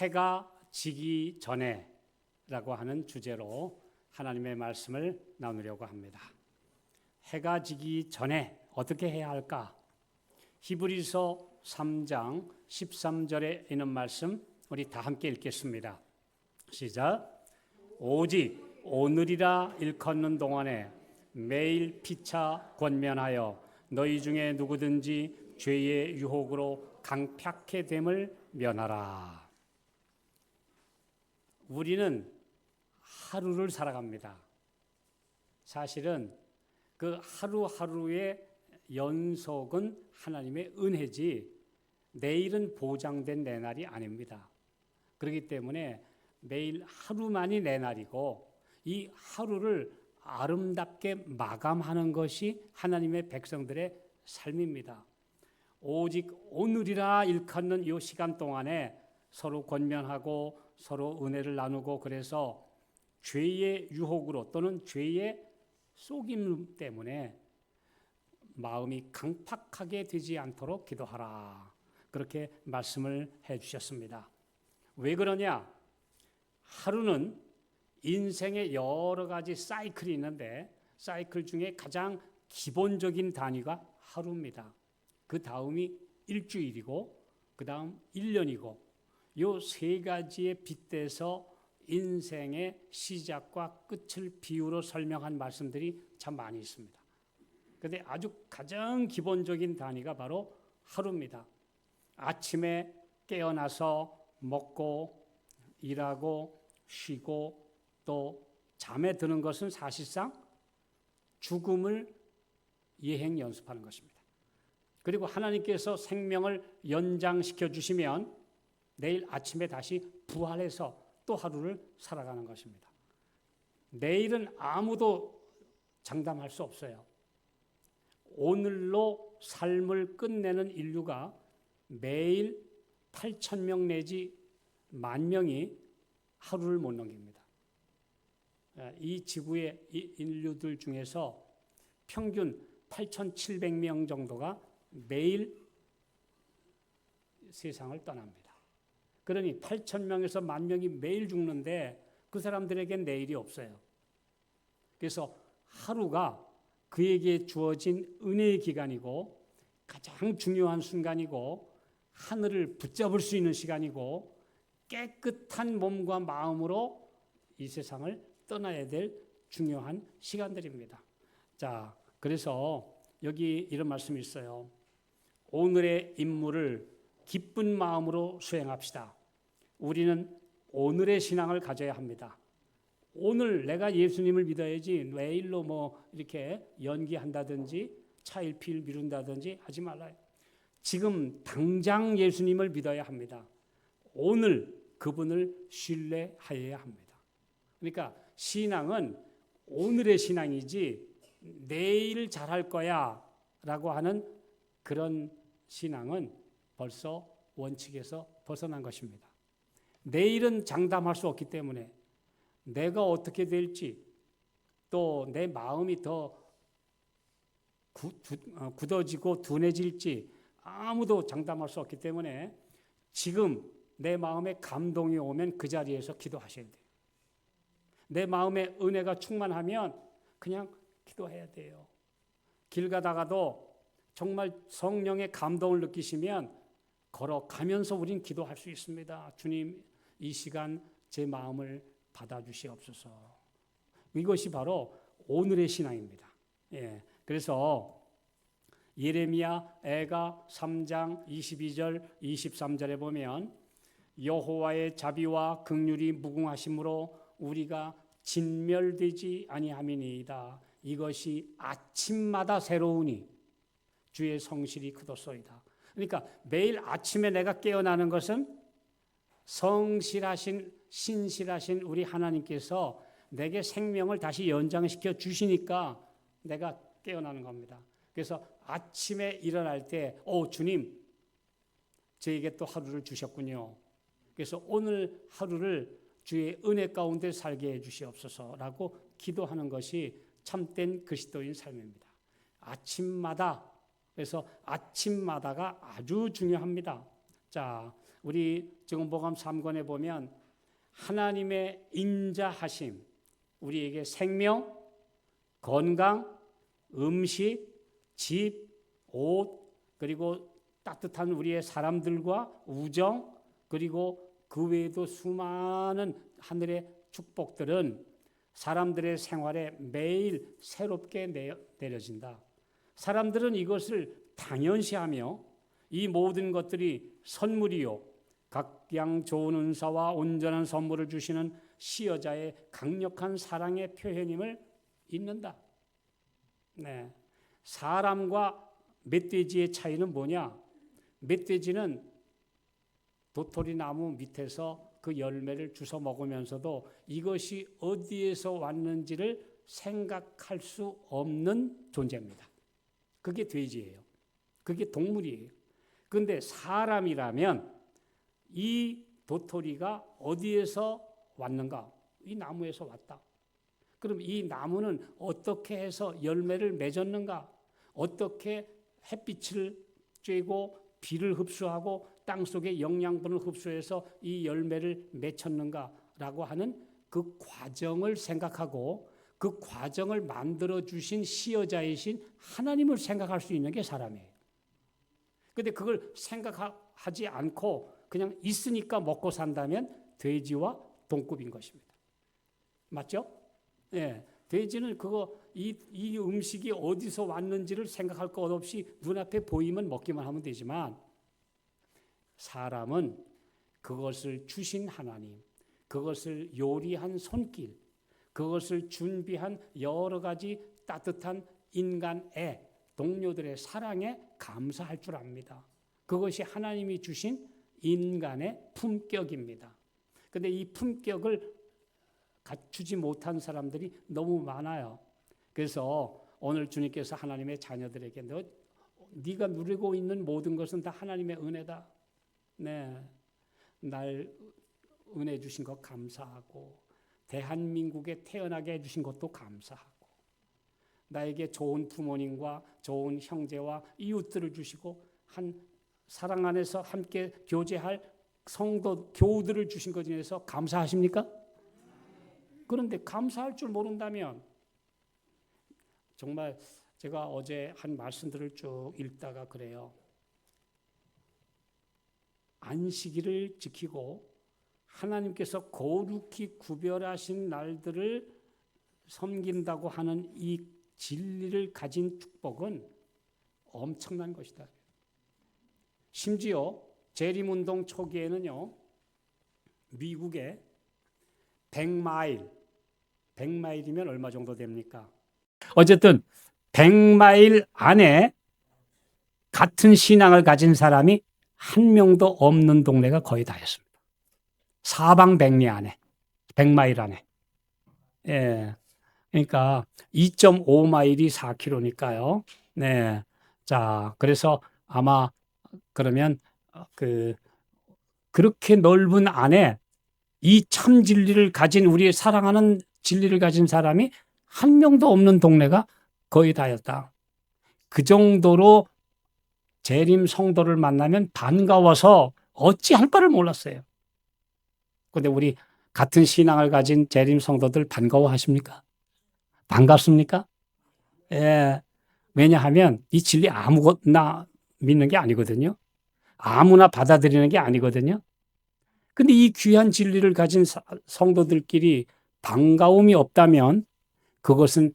해가 지기 전에라고 하는 주제로 하나님의 말씀을 나누려고 합니다. 해가 지기 전에 어떻게 해야 할까? 히브리서 3장 13절에 있는 말씀 우리 다 함께 읽겠습니다. 시작. 오직 오늘이라 일컫는 동안에 매일 피차 권면하여 너희 중에 누구든지 죄의 유혹으로 강팍해 됨을 면하라. 우리는 하루를 살아갑니다. 사실은 그 하루하루의 연속은 하나님의 은혜지 내일은 보장된 내 날이 아닙니다. 그렇기 때문에 매일 하루만이 내 날이고 이 하루를 아름답게 마감하는 것이 하나님의 백성들의 삶입니다. 오직 오늘이라 일컫는 이 시간 동안에 서로 권면하고 서로 은혜를 나누고 그래서 죄의 유혹으로 또는 죄의 속임 때문에 마음이 강팍하게 되지 않도록 기도하라. 그렇게 말씀을 해 주셨습니다. 왜 그러냐? 하루는 인생의 여러 가지 사이클이 있는데 사이클 중에 가장 기본적인 단위가 하루입니다. 그 다음이 일주일이고 그 다음 1년이고 이 세 가지에 빗대서 인생의 시작과 끝을 비유로 설명한 말씀들이 참 많이 있습니다. 그런데 아주 가장 기본적인 단위가 바로 하루입니다. 아침에 깨어나서 먹고 일하고 쉬고 또 잠에 드는 것은 사실상 죽음을 예행 연습하는 것입니다. 그리고 하나님께서 생명을 연장시켜 주시면 내일 아침에 다시 부활해서 또 하루를 살아가는 것입니다. 내일은 아무도 장담할 수 없어요. 오늘로 삶을 끝내는 인류가 매일 8,000명 내지 10,000명이 하루를 못 넘깁니다. 이 지구의 인류들 중에서 평균 8,700명 정도가 매일 세상을 떠납니다. 그러니 8,000명에서 10,000명이 매일 죽는데 그 사람들에겐 내일이 없어요. 그래서 하루가 그에게 주어진 은혜의 기간이고 가장 중요한 순간이고 하늘을 붙잡을 수 있는 시간이고 깨끗한 몸과 마음으로 이 세상을 떠나야 될 중요한 시간들입니다. 자, 그래서 여기 이런 말씀이 있어요. 오늘의 임무를 기쁜 마음으로 수행합시다. 우리는 오늘의 신앙을 가져야 합니다. 오늘 내가 예수님을 믿어야지 내일로 뭐 이렇게 연기한다든지 차일피일 미룬다든지 하지 말아요. 지금 당장 예수님을 믿어야 합니다. 오늘 그분을 신뢰하여야 합니다. 그러니까 신앙은 오늘의 신앙이지 내일 잘할 거야 라고 하는 그런 신앙은 벌써 원칙에서 벗어난 것입니다. 내일은 장담할 수 없기 때문에 내가 어떻게 될지 또 내 마음이 더 굳어지고 둔해질지 아무도 장담할 수 없기 때문에 지금 내 마음에 감동이 오면 그 자리에서 기도하셔야 돼요. 내 마음에 은혜가 충만하면 그냥 기도해야 돼요. 길 가다가도 정말 성령의 감동을 느끼시면 걸어가면서 우린 기도할 수 있습니다. 주님, 이 시간 제 마음을 받아주시옵소서. 이것이 바로 오늘의 신앙입니다. 예, 그래서 예레미야 애가 3장 22절 23절에 보면 여호와의 자비와 긍휼이 무궁하심으로 우리가 진멸되지 아니함이니이다. 이것이 아침마다 새로우니 주의 성실이 크도소이다. 그러니까 매일 아침에 내가 깨어나는 것은 성실하신 신실하신 우리 하나님께서 내게 생명을 다시 연장시켜 주시니까 내가 깨어나는 겁니다. 그래서 아침에 일어날 때 주님 저에게 또 하루를 주셨군요. 그래서 오늘 하루를 주의 은혜 가운데 살게 해 주시옵소서라고 기도하는 것이 참된 그리스도인 삶입니다. 아침마다, 그래서 아침마다가 아주 중요합니다. 자, 우리 증언복음 3권에 보면 하나님의 인자하심, 우리에게 생명, 건강, 음식, 집, 옷, 그리고 따뜻한 우리의 사람들과 우정, 그리고 그 외에도 수많은 하늘의 축복들은 사람들의 생활에 매일 새롭게 내려진다. 사람들은 이것을 당연시하며 이 모든 것들이 선물이요, 각양 좋은 은사와 온전한 선물을 주시는 시여자의 강력한 사랑의 표현임을 잊는다. 네. 사람과 멧돼지의 차이는 뭐냐? 멧돼지는 도토리 나무 밑에서 그 열매를 주워 먹으면서도 이것이 어디에서 왔는지를 생각할 수 없는 존재입니다. 그게 돼지예요. 그게 동물이에요. 그런데 사람이라면 이 도토리가 어디에서 왔는가? 이 나무에서 왔다. 그럼 이 나무는 어떻게 해서 열매를 맺었는가? 어떻게 햇빛을 쬐고 비를 흡수하고 땅속의 영양분을 흡수해서 이 열매를 맺혔는가라고 하는 그 과정을 생각하고 그 과정을 만들어 주신 시여자이신 하나님을 생각할 수 있는 게 사람이에요. 그런데 그걸 생각하지 않고 그냥 있으니까 먹고 산다면 돼지와 동급인 것입니다. 맞죠? 예. 돼지는 이 음식이 어디서 왔는지를 생각할 것 없이 눈앞에 보이면 먹기만 하면 되지만 사람은 그것을 주신 하나님, 그것을 요리한 손길, 그것을 준비한 여러 가지 따뜻한 인간의 동료들의 사랑에 감사할 줄 압니다. 그것이 하나님이 주신 인간의 품격입니다. 그런데 이 품격을 갖추지 못한 사람들이 너무 많아요. 그래서 오늘 주님께서 하나님의 자녀들에게 네가 누리고 있는 모든 것은 다 하나님의 은혜다. 네, 날 은혜 주신 것 감사하고 대한민국에 태어나게 해주신 것도 감사하고 나에게 좋은 부모님과 좋은 형제와 이웃들을 주시고 한 사랑 안에서 함께 교제할 성도 교우들을 주신 것 중에서 감사하십니까? 그런데 감사할 줄 모른다면 정말 제가 어제 한 말씀들을 쭉 읽다가 그래요. 안식일을 지키고 하나님께서 거룩히 구별하신 날들을 섬긴다고 하는 이 진리를 가진 축복은 엄청난 것이다. 심지어 재림운동 초기에는요, 미국에 100마일이면 얼마 정도 됩니까? 어쨌든 100마일 안에 같은 신앙을 가진 사람이 한 명도 없는 동네가 거의 다였습니다. 사방백리 안에, 100마일 안에. 예. 그러니까 2.5마일이 4km니까요. 네. 자, 그래서 아마 그러면 그렇게 넓은 안에 이 참 진리를 가진 우리의 사랑하는 진리를 가진 사람이 한 명도 없는 동네가 거의 다였다. 그 정도로 재림 성도를 만나면 반가워서 어찌할 바를 몰랐어요. 그런데 우리 같은 신앙을 가진 재림 성도들 반가워하십니까? 반갑습니까? 예. 왜냐하면 이 진리 아무거나 믿는 게 아니거든요. 아무나 받아들이는 게 아니거든요. 근데 이 귀한 진리를 가진 성도들끼리 반가움이 없다면 그것은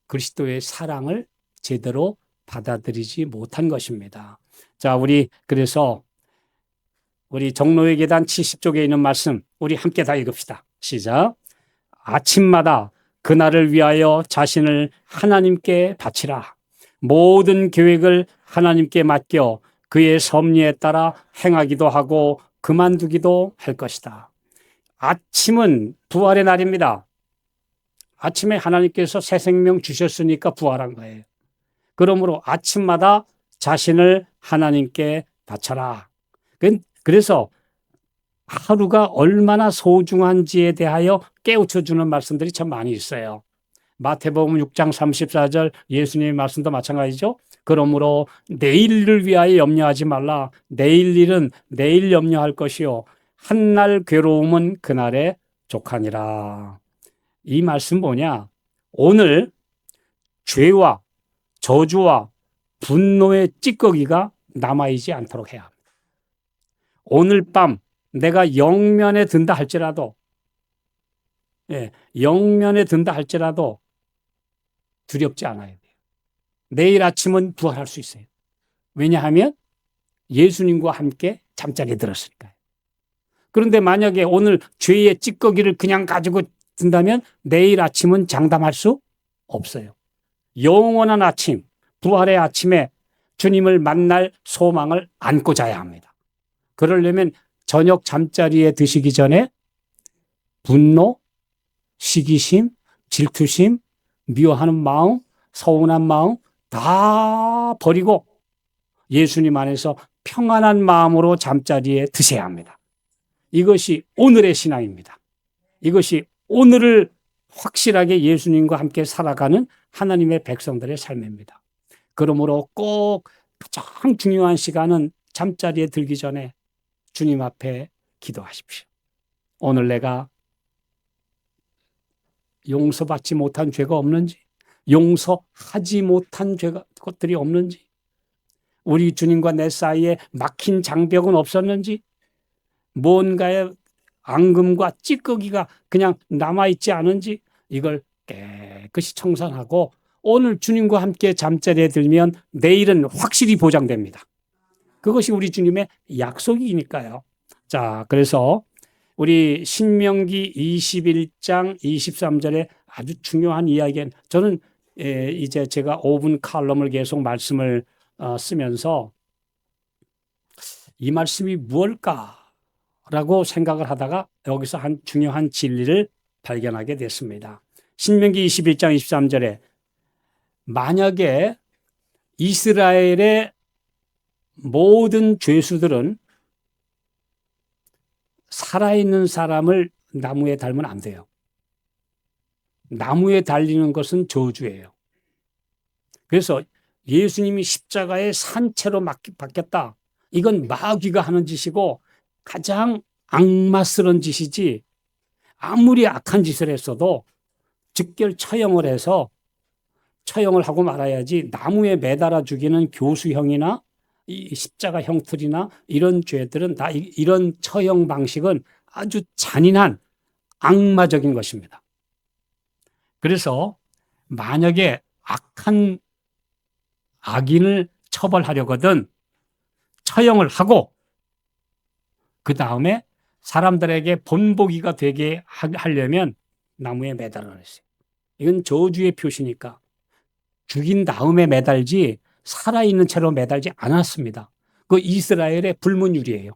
그리스도의 사랑을 제대로 받아들이지 못한 것입니다. 자, 그래서 우리 종로의 계단 70쪽에 있는 말씀 우리 함께 다 읽읍시다. 시작. 아침마다 그날을 위하여 자신을 하나님께 바치라. 모든 계획을 하나님께 맡겨 그의 섭리에 따라 행하기도 하고 그만두기도 할 것이다. 아침은 부활의 날입니다. 아침에 하나님께서 새 생명 주셨으니까 부활한 거예요. 그러므로 아침마다 자신을 하나님께 바쳐라. 그래서 하루가 얼마나 소중한지에 대하여 깨우쳐주는 말씀들이 참 많이 있어요. 마태복음 6장 34절 예수님의 말씀도 마찬가지죠. 그러므로 내일을 위하여 염려하지 말라. 내일 일은 내일 염려할 것이요 한날 괴로움은 그날에 족하니라. 이 말씀 뭐냐? 오늘 죄와 저주와 분노의 찌꺼기가 남아있지 않도록 해야 합니다. 오늘 밤 내가 영면에 든다 할지라도, 영면에 든다 할지라도 두렵지 않아야 돼요. 내일 아침은 부활할 수 있어요. 왜냐하면 예수님과 함께 잠자리에 들었으니까요. 그런데 만약에 오늘 죄의 찌꺼기를 그냥 가지고 든다면 내일 아침은 장담할 수 없어요. 영원한 아침, 부활의 아침에 주님을 만날 소망을 안고 자야 합니다. 그러려면 저녁 잠자리에 드시기 전에 분노, 시기심, 질투심, 미워하는 마음, 서운한 마음 다 버리고 예수님 안에서 평안한 마음으로 잠자리에 드셔야 합니다. 이것이 오늘의 신앙입니다. 이것이 오늘을 확실하게 예수님과 함께 살아가는 하나님의 백성들의 삶입니다. 그러므로 꼭 가장 중요한 시간은 잠자리에 들기 전에 주님 앞에 기도하십시오. 오늘 내가 용서받지 못한 죄가 없는지, 용서하지 못한 것들이 없는지, 우리 주님과 내 사이에 막힌 장벽은 없었는지, 뭔가의 앙금과 찌꺼기가 그냥 남아있지 않은지 이걸 깨끗이 청산하고 오늘 주님과 함께 잠자리에 들면 내일은 확실히 보장됩니다. 그것이 우리 주님의 약속이니까요. 자, 그래서 우리 신명기 21장 23절에 아주 중요한 이야기는 저는 이제 제가 5분 칼럼을 계속 말씀을 쓰면서 이 말씀이 무엇일까라고 생각을 하다가 여기서 한 중요한 진리를 발견하게 됐습니다. 신명기 21장 23절에 만약에 이스라엘의 모든 죄수들은 살아있는 사람을 나무에 달면 안 돼요. 나무에 달리는 것은 저주예요. 그래서 예수님이 십자가의 산채로 박혔다. 이건 마귀가 하는 짓이고 가장 악마스러운 짓이지 아무리 악한 짓을 했어도 즉결 처형을 해서 처형을 하고 말아야지 나무에 매달아 죽이는 교수형이나 이 십자가 형틀이나 이런 죄들은 다 이런 처형 방식은 아주 잔인한 악마적인 것입니다. 그래서 만약에 악한 악인을 처벌하려거든 처형을 하고 그 다음에 사람들에게 본보기가 되게 하려면 나무에 매달아 놨어요. 이건 저주의 표시니까 죽인 다음에 매달지 살아있는 채로 매달지 않았습니다. 그 이스라엘의 불문율이에요.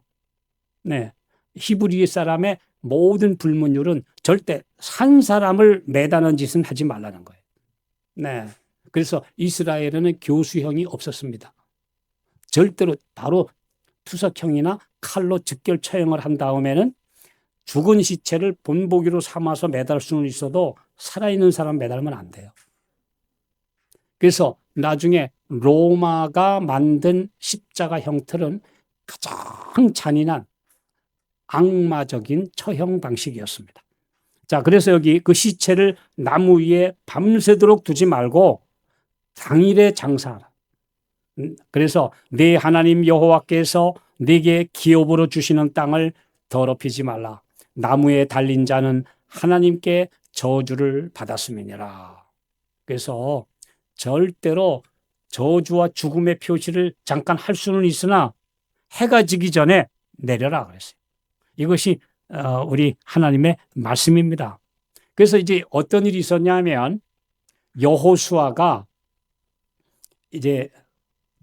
네. 히브리 사람의 모든 불문율은 절대 산 사람을 매다는 짓은 하지 말라는 거예요. 네. 그래서 이스라엘에는 교수형이 없었습니다. 절대로 바로 투석형이나 칼로 즉결 처형을 한 다음에는 죽은 시체를 본보기로 삼아서 매달 수는 있어도 살아있는 사람 매달면 안 돼요. 그래서 나중에 로마가 만든 십자가 형틀은 가장 잔인한 악마적인 처형 방식이었습니다. 자, 그래서 여기 그 시체를 나무 위에 밤새도록 두지 말고 당일에 장사하라. 그래서 네 하나님 여호와께서 네게 기업으로 주시는 땅을 더럽히지 말라. 나무에 달린 자는 하나님께 저주를 받았음이니라. 그래서 절대로 저주와 죽음의 표시를 잠깐 할 수는 있으나 해가 지기 전에 내려라 그랬어요. 이것이 우리 하나님의 말씀입니다. 그래서 이제 어떤 일이 있었냐면 여호수아가 이제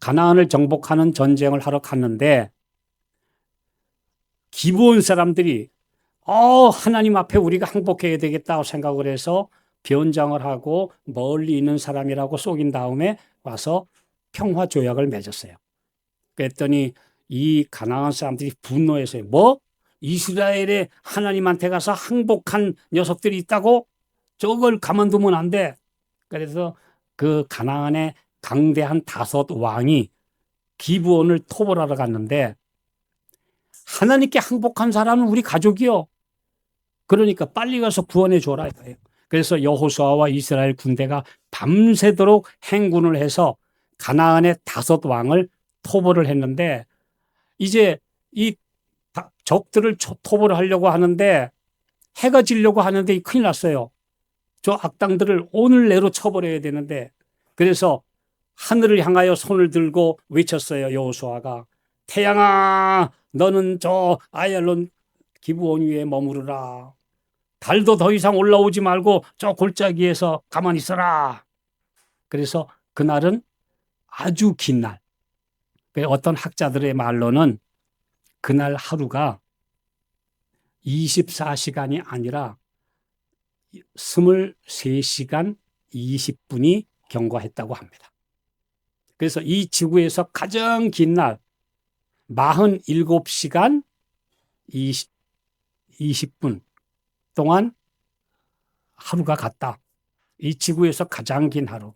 가나안을 정복하는 전쟁을 하러 갔는데 기브온 사람들이 하나님 앞에 우리가 항복해야 되겠다고 생각을 해서 변장을 하고 멀리 있는 사람이라고 속인 다음에 와서 평화 조약을 맺었어요. 그랬더니 이 가나안 사람들이 분노해서요. 뭐? 이스라엘의 하나님한테 가서 항복한 녀석들이 있다고? 저걸 가만두면 안 돼. 그래서 그 가나안의 강대한 5왕이 기브온을 토벌하러 갔는데 하나님께 항복한 사람은 우리 가족이요. 그러니까 빨리 가서 구원해 줘라 이거예요. 그래서 여호수아와 이스라엘 군대가 밤새도록 행군을 해서 가나안의 5왕을 토벌을 했는데 이제 이 적들을 토벌을 하려고 하는데 해가 지려고 하는데 큰일 났어요. 저 악당들을 오늘 내로 쳐버려야 되는데 그래서 하늘을 향하여 손을 들고 외쳤어요. 여호수아가 태양아 너는 저 아얄론 기브온 위에 머무르라. 달도 더 이상 올라오지 말고 저 골짜기에서 가만히 있어라. 그래서 그날은 아주 긴 날. 어떤 학자들의 말로는 그날 하루가 24시간이 아니라 23시간 20분이 경과했다고 합니다. 그래서 이 지구에서 가장 긴 날 47시간 20분 동안 하루가 갔다. 이 지구에서 가장 긴 하루.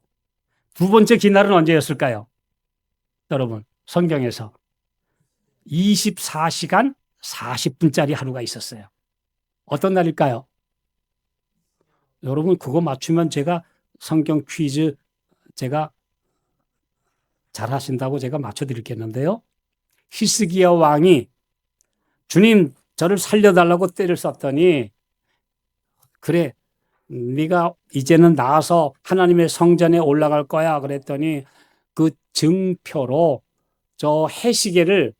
두 번째 긴 날은 언제였을까요? 여러분, 성경에서 24시간 40분짜리 하루가 있었어요. 어떤 날일까요? 여러분 그거 맞추면 제가 성경 퀴즈 제가 잘 하신다고 제가 맞춰드리겠는데요. 히스기야 왕이 주님 저를 살려달라고 떼를 썼더니 그래 네가 이제는 나와서 하나님의 성전에 올라갈 거야 그랬더니 그 증표로 저 해시계를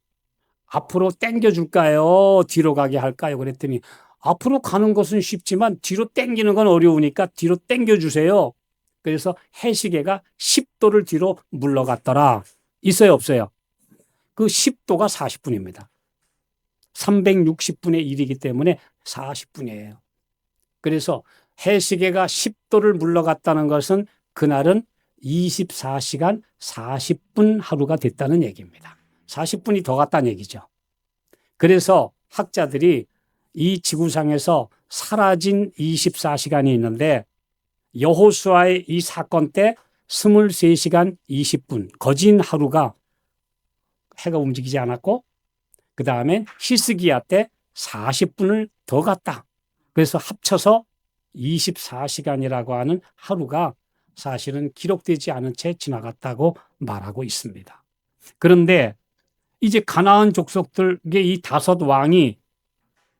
앞으로 당겨줄까요? 뒤로 가게 할까요? 그랬더니 앞으로 가는 것은 쉽지만 뒤로 당기는 건 어려우니까 뒤로 당겨주세요. 그래서 해시계가 10도를 뒤로 물러갔더라. 있어요 없어요? 그 10도가 40분입니다. 360분의 1이기 때문에 40분이에요. 그래서 해시계가 10도를 물러갔다는 것은 그날은 24시간 40분 하루가 됐다는 얘기입니다. 40분이 더 갔다는 얘기죠. 그래서 학자들이 이 지구상에서 사라진 24시간이 있는데 여호수아의 이 사건 때 23시간 20분 거진 하루가 해가 움직이지 않았고 그 다음에 히스기야 때 40분을 더 갔다. 그래서 합쳐서 24시간이라고 하는 하루가 사실은 기록되지 않은 채 지나갔다고 말하고 있습니다. 그런데 이제 가나안 족속들의 이 5왕이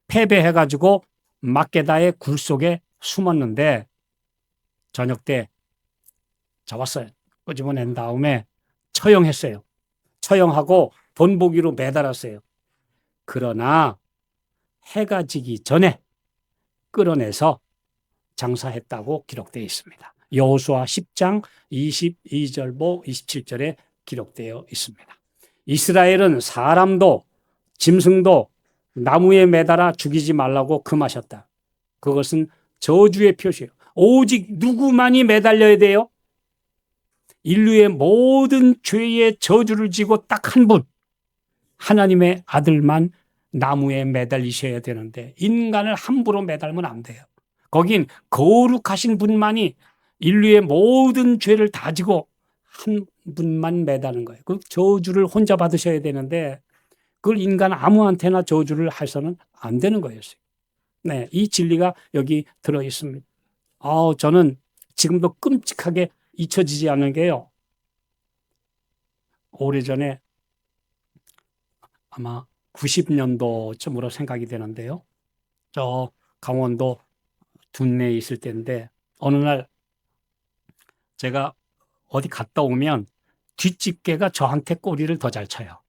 패배해가지고 막게다의 굴 속에 숨었는데 저녁 때 잡았어요. 끄집어낸 다음에 처형했어요. 처형하고 본보기로 매달았어요. 그러나 해가 지기 전에 끌어내서 장사했다고 기록되어 있습니다. 여호수아 10장 22절보 27절에 기록되어 있습니다. 이스라엘은 사람도 짐승도 나무에 매달아 죽이지 말라고 금하셨다. 그것은 저주의 표시예요. 오직 누구만이 매달려야 돼요? 인류의 모든 죄의 저주를 지고 딱 한 분, 하나님의 아들만 나무에 매달리셔야 되는데 인간을 함부로 매달면 안 돼요. 거긴 거룩하신 분만이 인류의 모든 죄를 다 지고 한 분만 매다는 거예요. 그 저주를 혼자 받으셔야 되는데 그걸 인간 아무한테나 저주를 해서는 안 되는 거였어요. 네, 이 진리가 여기 들어 있습니다. 저는 지금도 끔찍하게 잊혀지지 않는 게요. 오래전에 아마 90년도쯤으로 생각이 되는데요. 저 강원도 둔내에 있을 때인데 어느 날 제가 어디 갔다 오면 뒷집개가 저한테 꼬리를 더 잘 쳐요.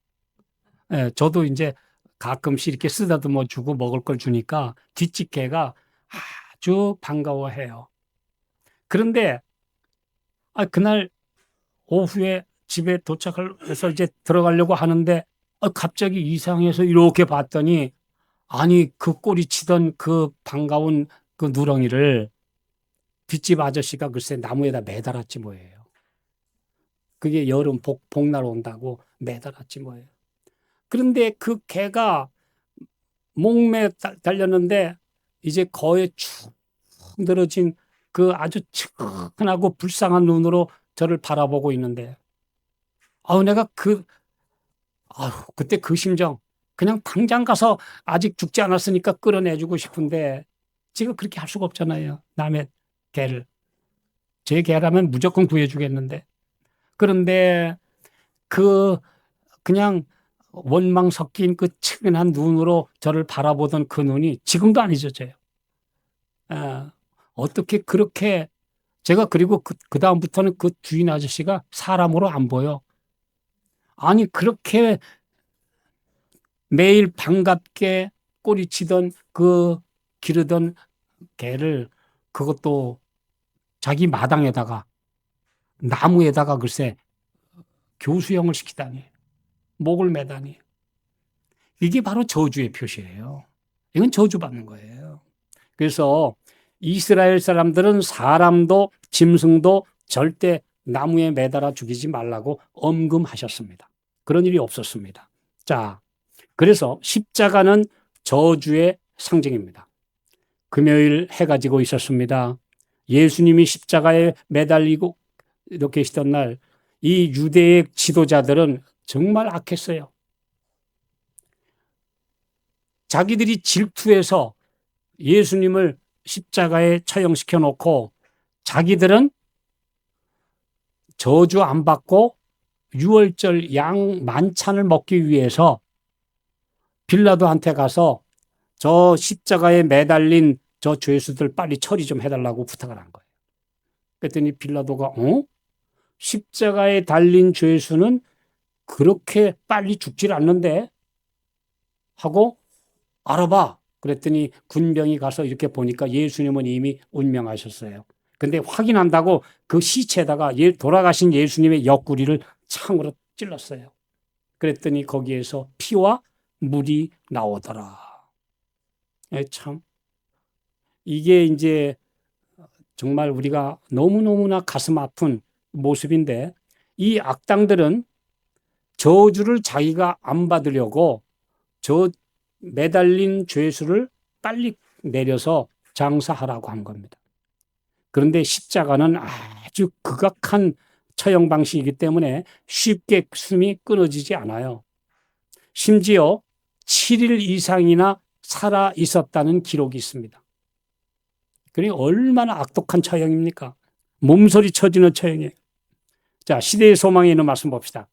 예, 저도 이제 가끔씩 이렇게 쓰다듬어 주고 먹을 걸 주니까 뒷집개가 아주 반가워해요. 그런데 그날 오후에 집에 도착을 해서 이제 들어가려고 하는데 갑자기 이상해서 이렇게 봤더니 아니 그 꼬리 치던 그 반가운 그 누렁이를 뒷집 아저씨가 글쎄 나무에다 매달았지 뭐예요. 그게 여름 복날 온다고 매달았지 뭐예요. 그런데 그 개가 목매 달렸는데 이제 거의 축 늘어진 그 아주 측은하고 불쌍한 눈으로 저를 바라보고 있는데, 내가 그때 그 심정, 그냥 당장 가서 아직 죽지 않았으니까 끌어내주고 싶은데, 지금 그렇게 할 수가 없잖아요. 남의 개를. 제 개라면 무조건 구해주겠는데. 그런데 그냥 원망 섞인 그 측은한 눈으로 저를 바라보던 그 눈이 지금도 안 잊어져요. 어떻게 그렇게 제가 그리고 그 다음부터는 그 주인 아저씨가 사람으로 안 보여. 아니 그렇게 매일 반갑게 꼬리치던 그 기르던 개를 그것도 자기 마당에다가 나무에다가 글쎄 교수형을 시키다니 목을 매다니 이게 바로 저주의 표시예요. 이건 저주받는 거예요. 그래서 이스라엘 사람들은 사람도 짐승도 절대 나무에 매달아 죽이지 말라고 엄금하셨습니다. 그런 일이 없었습니다. 자, 그래서 십자가는 저주의 상징입니다. 금요일 해가 지고 있었습니다. 예수님이 십자가에 매달리고 이렇게 계시던 날 이 유대의 지도자들은 정말 악했어요. 자기들이 질투해서 예수님을 십자가에 처형시켜 놓고 자기들은 저주 안 받고 유월절 양 만찬을 먹기 위해서 빌라도한테 가서 저 십자가에 매달린 저 죄수들 빨리 처리 좀 해달라고 부탁을 한 거예요. 그랬더니 빌라도가 십자가에 달린 죄수는 그렇게 빨리 죽질 않는데 하고 알아봐. 그랬더니 군병이 가서 이렇게 보니까 예수님은 이미 운명하셨어요. 근데 확인한다고 그 시체에다가 돌아가신 예수님의 옆구리를 창으로 찔렀어요. 그랬더니 거기에서 피와 물이 나오더라. 참 이게 이제 정말 우리가 너무너무나 가슴 아픈 모습인데 이 악당들은 저주를 자기가 안 받으려고 저 매달린 죄수를 빨리 내려서 장사하라고 한 겁니다. 그런데 십자가는 아주 극악한 처형 방식이기 때문에 쉽게 숨이 끊어지지 않아요. 심지어 7일 이상이나 살아 있었다는 기록이 있습니다. 그러니 얼마나 악독한 처형입니까? 몸소리 쳐지는 처형이에요. 자, 시대의 소망에 있는 말씀 봅시다.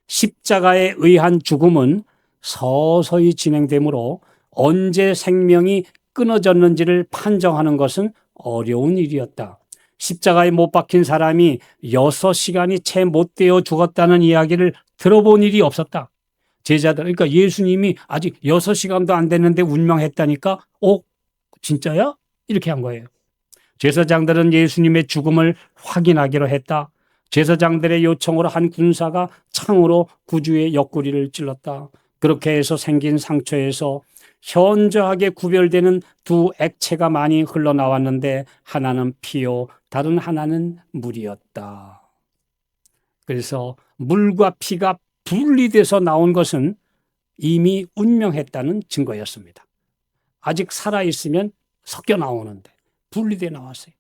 십자가에 의한 죽음은 서서히 진행되므로 언제 생명이 끊어졌는지를 판정하는 것은 어려운 일이었다. 십자가에 못 박힌 사람이 6시간이 채 못 되어 죽었다는 이야기를 들어본 일이 없었다. 제자들, 그러니까 예수님이 아직 6시간도 안 됐는데 운명했다니까, 진짜야? 이렇게 한 거예요. 제사장들은 예수님의 죽음을 확인하기로 했다. 제사장들의 요청으로 한 군사가 창으로 구주의 옆구리를 찔렀다. 그렇게 해서 생긴 상처에서 현저하게 구별되는 두 액체가 많이 흘러나왔는데 하나는 피요, 다른 하나는 물이었다. 그래서 물과 피가 분리돼서 나온 것은 이미 운명했다는 증거였습니다. 아직 살아있으면 섞여 나오는데 분리돼 나왔어요.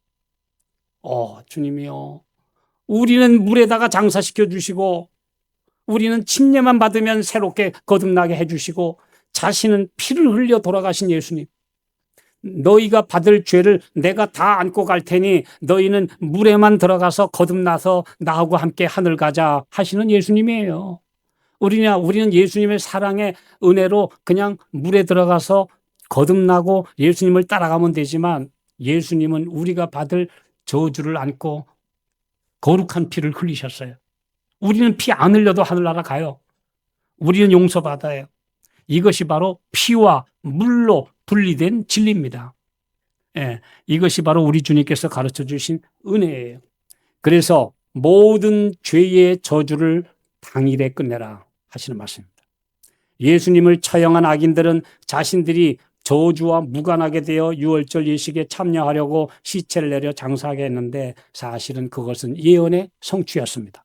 주님이요. 우리는 물에다가 장사시켜 주시고 우리는 침례만 받으면 새롭게 거듭나게 해주시고 자신은 피를 흘려 돌아가신 예수님. 너희가 받을 죄를 내가 다 안고 갈 테니 너희는 물에만 들어가서 거듭나서 나하고 함께 하늘 가자 하시는 예수님이에요. 우리는 예수님의 사랑의 은혜로 그냥 물에 들어가서 거듭나고 예수님을 따라가면 되지만 예수님은 우리가 받을 저주를 안고 거룩한 피를 흘리셨어요. 우리는 피 안 흘려도 하늘나라 가요. 우리는 용서받아요. 이것이 바로 피와 물로 분리된 진리입니다. 이것이 바로 우리 주님께서 가르쳐 주신 은혜예요. 그래서 모든 죄의 저주를 당일에 끝내라 하시는 말씀입니다. 예수님을 처형한 악인들은 자신들이 저주와 무관하게 되어 유월절 예식에 참여하려고 시체를 내려 장사하게 했는데 사실은 그것은 예언의 성취였습니다.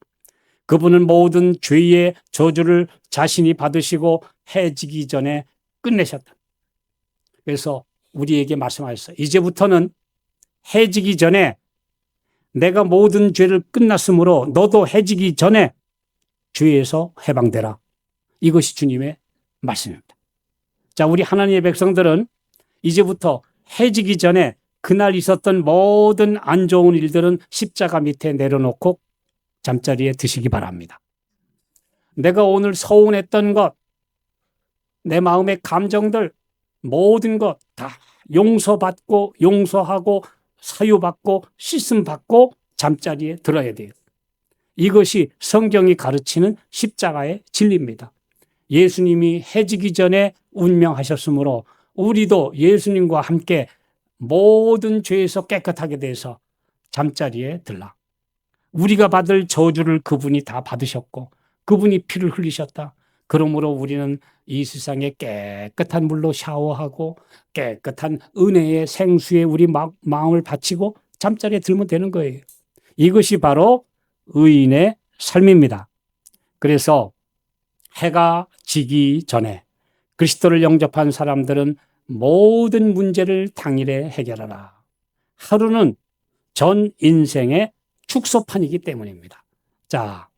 그분은 모든 죄의 저주를 자신이 받으시고 해지기 전에 끝내셨다. 그래서 우리에게 말씀하셨어요. 이제부터는 해지기 전에 내가 모든 죄를 끝났으므로 너도 해지기 전에 죄에서 해방되라. 이것이 주님의 말씀입니다. 자, 우리 하나님의 백성들은 이제부터 해지기 전에 그날 있었던 모든 안 좋은 일들은 십자가 밑에 내려놓고 잠자리에 드시기 바랍니다. 내가 오늘 서운했던 것, 내 마음의 감정들, 모든 것 다 용서받고 용서하고 사유받고 씻음받고 잠자리에 들어야 돼요. 이것이 성경이 가르치는 십자가의 진리입니다. 예수님이 해지기 전에 운명하셨으므로 우리도 예수님과 함께 모든 죄에서 깨끗하게 돼서 잠자리에 들라. 우리가 받을 저주를 그분이 다 받으셨고 그분이 피를 흘리셨다. 그러므로 우리는 이 세상에 깨끗한 물로 샤워하고 깨끗한 은혜의 생수에 우리 마음을 바치고 잠자리에 들면 되는 거예요. 이것이 바로 의인의 삶입니다. 그래서 해가 지기 전에 그리스도를 영접한 사람들은 모든 문제를 당일에 해결하라. 하루는 전 인생의 축소판이기 때문입니다. 자,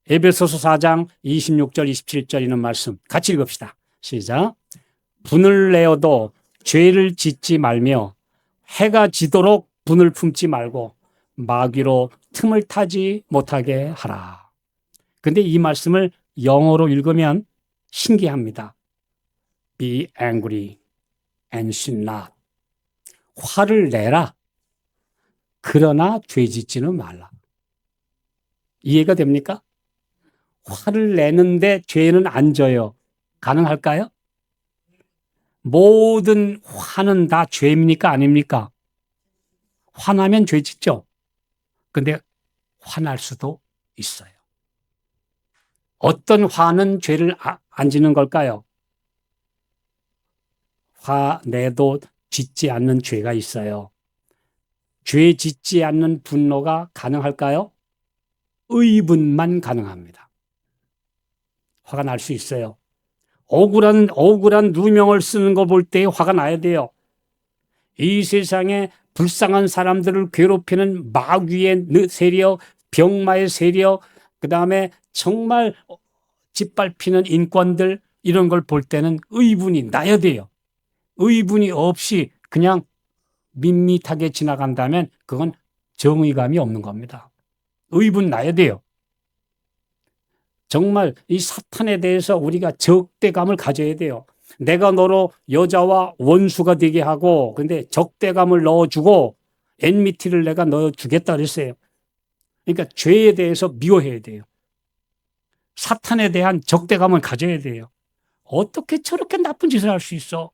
에베소서 4장 26절 27절 있는 말씀 같이 읽읍시다. 시작. 분을 내어도 죄를 짓지 말며 해가 지도록 분을 품지 말고 마귀로 틈을 타지 못하게 하라. 근데 이 말씀을 영어로 읽으면 신기합니다. Be angry and sin not. 화를 내라. 그러나 죄 짓지는 말라. 이해가 됩니까? 화를 내는데 죄는 안 져요. 가능할까요? 모든 화는 다 죄입니까? 아닙니까? 화나면 죄 짓죠. 근데 화날 수도 있어요. 어떤 화는 죄를 안 짓는 걸까요? 화내도 짓지 않는 죄가 있어요. 죄 짓지 않는 분노가 가능할까요? 의분만 가능합니다. 화가 날 수 있어요. 억울한 누명을 쓰는 거 볼 때 화가 나야 돼요. 이 세상에 불쌍한 사람들을 괴롭히는 마귀의 세력, 병마의 세력, 그 다음에 정말 짓밟히는 인권들 이런 걸 볼 때는 의분이 나야 돼요. 의분이 없이 그냥 밋밋하게 지나간다면 그건 정의감이 없는 겁니다. 의분 나야 돼요. 정말 이 사탄에 대해서 우리가 적대감을 가져야 돼요. 내가 너로 여자와 원수가 되게 하고 근데 적대감을 넣어주고 엔미티를 내가 넣어주겠다 그랬어요. 그러니까 죄에 대해서 미워해야 돼요. 사탄에 대한 적대감을 가져야 돼요. 어떻게 저렇게 나쁜 짓을 할 수 있어?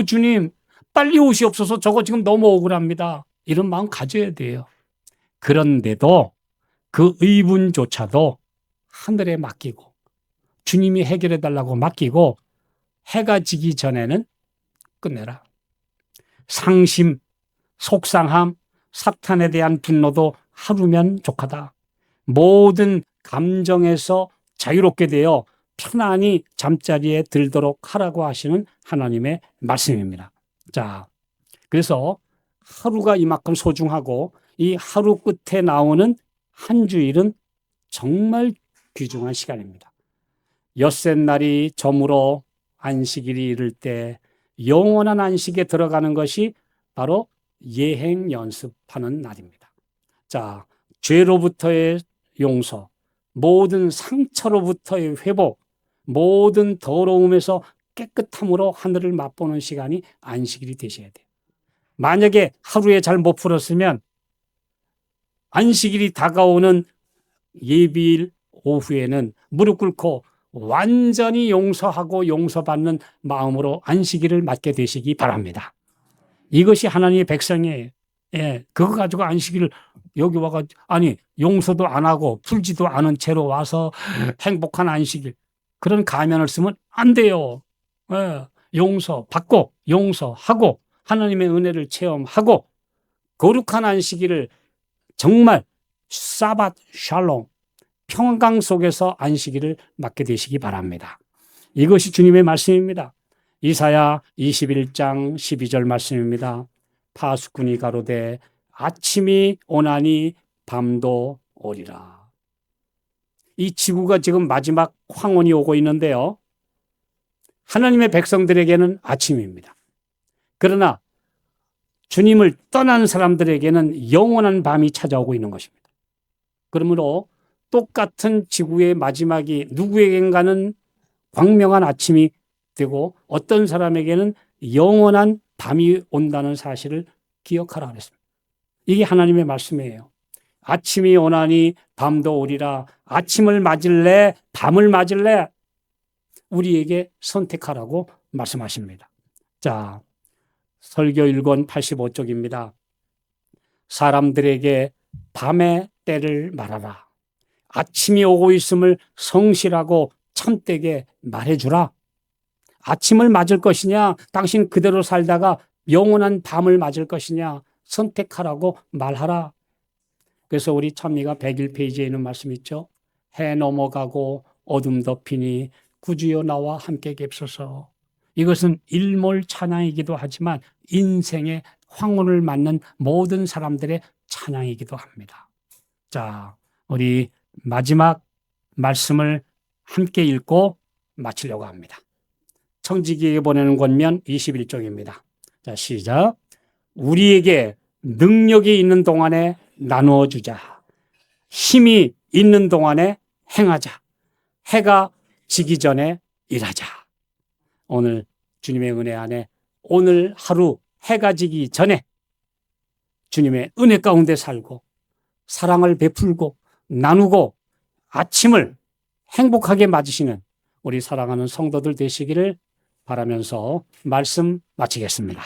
주님 빨리 오시옵소서. 저거 지금 너무 억울합니다. 이런 마음 가져야 돼요. 그런데도 그 의분조차도 하늘에 맡기고 주님이 해결해 달라고 맡기고 해가 지기 전에는 끝내라. 상심, 속상함, 사탄에 대한 분노도 하루면 족하다. 모든 감정에서 자유롭게 되어 편안히 잠자리에 들도록 하라고 하시는 하나님의 말씀입니다. 자, 그래서 하루가 이만큼 소중하고 이 하루 끝에 나오는 한 주일은 정말 귀중한 시간입니다. 엿새날이 저물어 안식일이 이를 때 영원한 안식에 들어가는 것이 바로 예행 연습하는 날입니다. 자, 죄로부터의 용서, 모든 상처로부터의 회복, 모든 더러움에서 깨끗함으로 하늘을 맛보는 시간이 안식일이 되셔야 돼요. 만약에 하루에 잘 못 풀었으면 안식일이 다가오는 예비일 오후에는 무릎 꿇고 완전히 용서하고 용서받는 마음으로 안식일을 맞게 되시기 바랍니다. 이것이 하나님의 백성이에요. 예, 그거 가지고 안식일을 여기 와가지고 용서도 안 하고 풀지도 않은 채로 와서 행복한 안식일 그런 가면을 쓰면 안 돼요. 예, 용서받고 용서하고 하나님의 은혜를 체험하고 거룩한 안식일을 정말 사밧 샬롬 평강 속에서 안식일을 맞게 되시기 바랍니다. 이것이 주님의 말씀입니다. 이사야 21장 12절 말씀입니다. 파수꾼이 가로되 아침이 오나니 밤도 오리라. 이 지구가 지금 마지막 황혼이 오고 있는데요. 하나님의 백성들에게는 아침입니다. 그러나 주님을 떠난 사람들에게는 영원한 밤이 찾아오고 있는 것입니다. 그러므로 똑같은 지구의 마지막이 누구에겐가는 광명한 아침이 되고 어떤 사람에게는 영원한 밤이 온다는 사실을 기억하라 그랬습니다. 이게 하나님의 말씀이에요. 아침이 오나니 밤도 오리라. 아침을 맞을래? 밤을 맞을래? 우리에게 선택하라고 말씀하십니다. 자, 설교 1권 85쪽입니다. 사람들에게 밤의 때를 말하라. 아침이 오고 있음을 성실하고 참되게 말해주라. 아침을 맞을 것이냐, 당신 그대로 살다가 영원한 밤을 맞을 것이냐, 선택하라고 말하라. 그래서 우리 찬미가 101페이지에 있는 말씀 있죠. 해 넘어가고 어둠 덮이니 구주여 나와 함께 겹소서. 이것은 일몰 찬양이기도 하지만 인생의 황혼을 맞는 모든 사람들의 찬양이기도 합니다. 자, 우리 마지막 말씀을 함께 읽고 마치려고 합니다. 청지기에게 보내는 권면 21쪽입니다. 자, 시작. 우리에게 능력이 있는 동안에 나누어 주자. 힘이 있는 동안에 행하자. 해가 지기 전에 일하자. 오늘 주님의 은혜 안에 오늘 하루 해가 지기 전에 주님의 은혜 가운데 살고 사랑을 베풀고 나누고 아침을 행복하게 맞으시는 우리 사랑하는 성도들 되시기를 바라면서 말씀 마치겠습니다.